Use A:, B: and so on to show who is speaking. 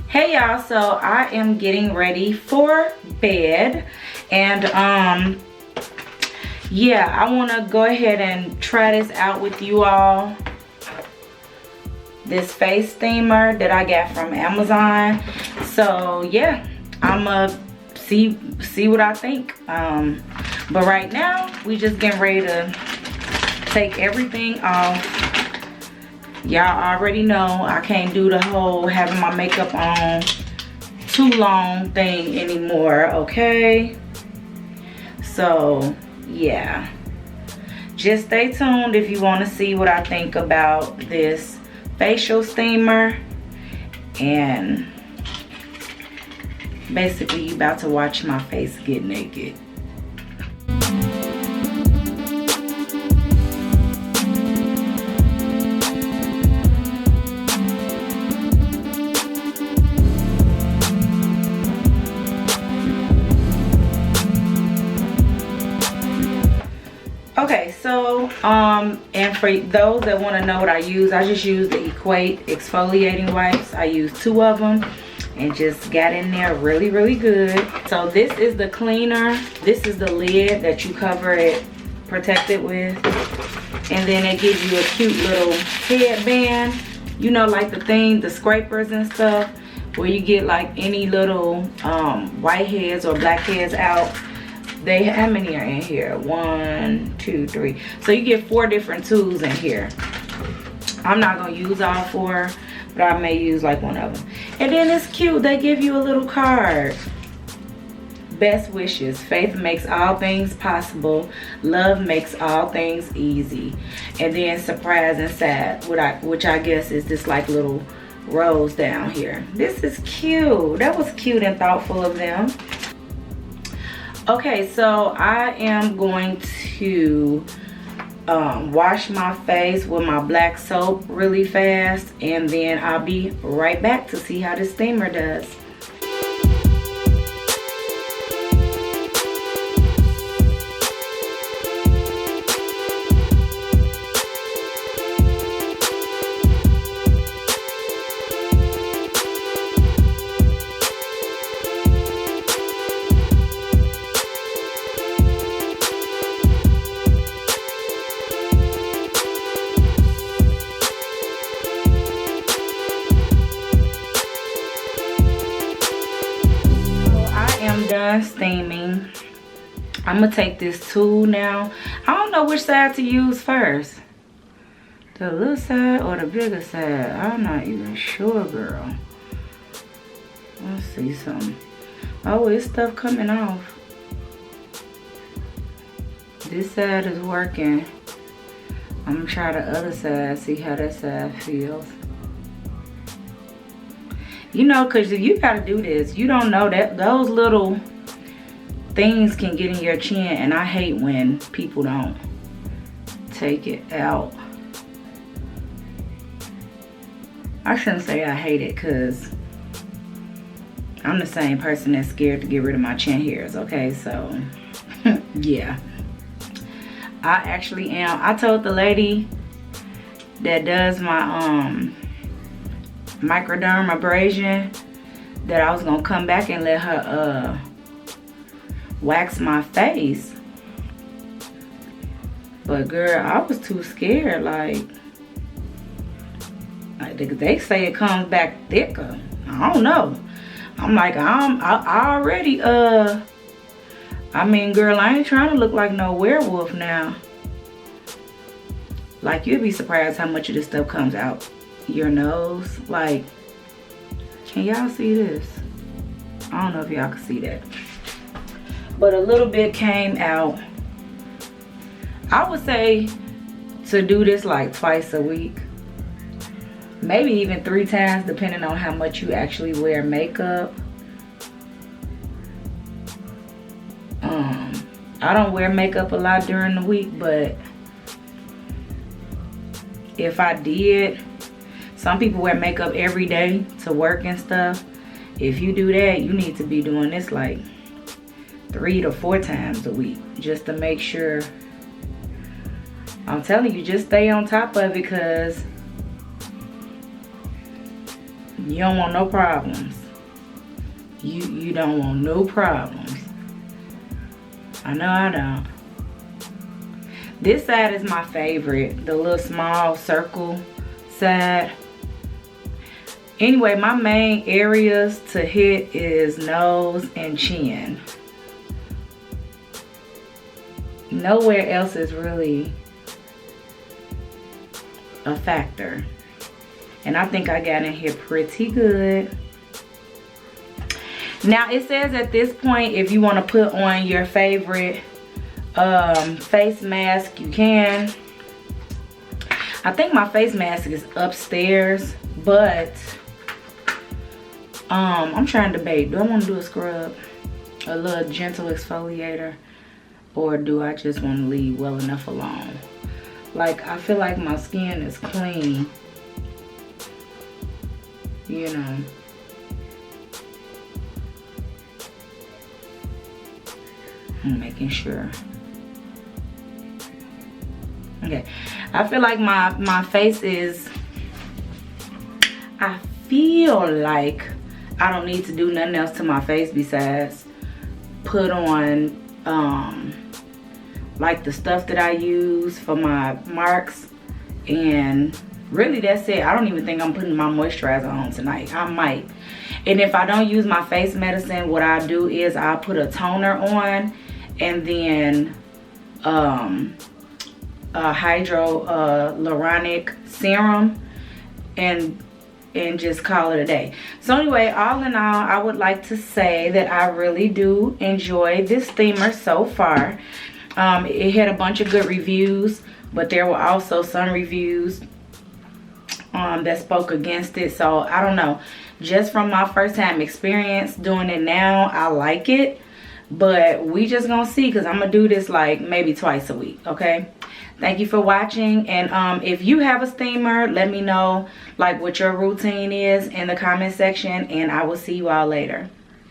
A: Hey y'all, so I am getting ready for bed, and yeah, I want to go ahead and try this out with you all. This face steamer that I got from Amazon. So yeah, I'ma see what I think. But right now we just getting ready to take everything off. Y'all already know I can't do the whole having my makeup on too long thing anymore, okay? So yeah, just stay tuned if you want to see what I think about this facial steamer. And basically you about to watch my face get naked. Okay, so and for those that want to know what I just use the Equate exfoliating wipes. I use 2 of them and just got in there really good. So this is the cleaner, this is the lid that you cover it, protect it with, and then it gives you a cute little headband, you know, like the scrapers and stuff, where you get like any little white heads or black heads out. How many are in here? 1, 2, 3. So you get 4 different tools in here. I'm not gonna use all 4, but I may use like one of them. And then it's cute, they give you a little card. Best wishes, faith makes all things possible, love makes all things easy. And then surprise and sad, which I guess is this like little rose down here. This is cute. That was cute and thoughtful of them. Okay, so I am going to wash my face with my black soap really fast, and then I'll be right back to see how the steamer does. Done steaming. I'm gonna take this tool now. I don't know which side to use first, the little side or the bigger side. I'm not even sure, girl. Let's see something. Oh, it's stuff coming off. This side is working. I'm gonna try the other side, see how that side feels. You know, because you got to do this. You don't know that those little things can get in your chin. And I hate when people don't take it out. I shouldn't say I hate it, because I'm the same person that's scared to get rid of my chin hairs. Okay, so yeah. I actually am. I told the lady that does my microdermabrasion that I was gonna come back and let her wax my face, but girl, I was too scared. Like they say it comes back thicker. I don't know. I'm like, I already I mean, girl, I ain't trying to look like no werewolf now. Like, you'd be surprised how much of this stuff comes out your nose. Like, can y'all see this? I don't know if y'all can see that, but a little bit came out. I would say to do this like twice a week, maybe even 3 times, depending on how much you actually wear makeup. I don't wear makeup a lot during the week, but if I did, some people wear makeup every day to work and stuff. If you do that, you need to be doing this like 3 to 4 times a week, just to make sure I'm telling you, just stay on top of it, because you don't want no problems. You don't want no problems. I know I don't. This side is my favorite, the little small circle side. Anyway, my main areas to hit is nose and chin. Nowhere else is really a factor. And I think I got in here pretty good. Now it says at this point, if you want to put on your favorite face mask, you can. I think my face mask is upstairs, but I'm trying to debate. Do I want to do a scrub, a little gentle exfoliator, or do I just want to leave well enough alone? Like, I feel like my skin is clean, you know. I'm making sure. Okay, I feel like my face is, I feel like I don't need to do nothing else to my face besides put on like the stuff that I use for my marks, and really that's it. I don't even think I'm putting my moisturizer on tonight. I might. And if I don't use my face medicine, what I do is I put a toner on, and then a hyaluronic serum, and just call it a day. So anyway, all in all, I would like to say that I really do enjoy this steamer so far. It had a bunch of good reviews, but there were also some reviews that spoke against it. So I don't know, just from my first time experience doing it now, I like it, but we just gonna see, because I'm gonna do this like maybe twice a week. Okay, thank you for watching, and if you have a steamer, let me know like what your routine is in the comment section, and I will see you all later.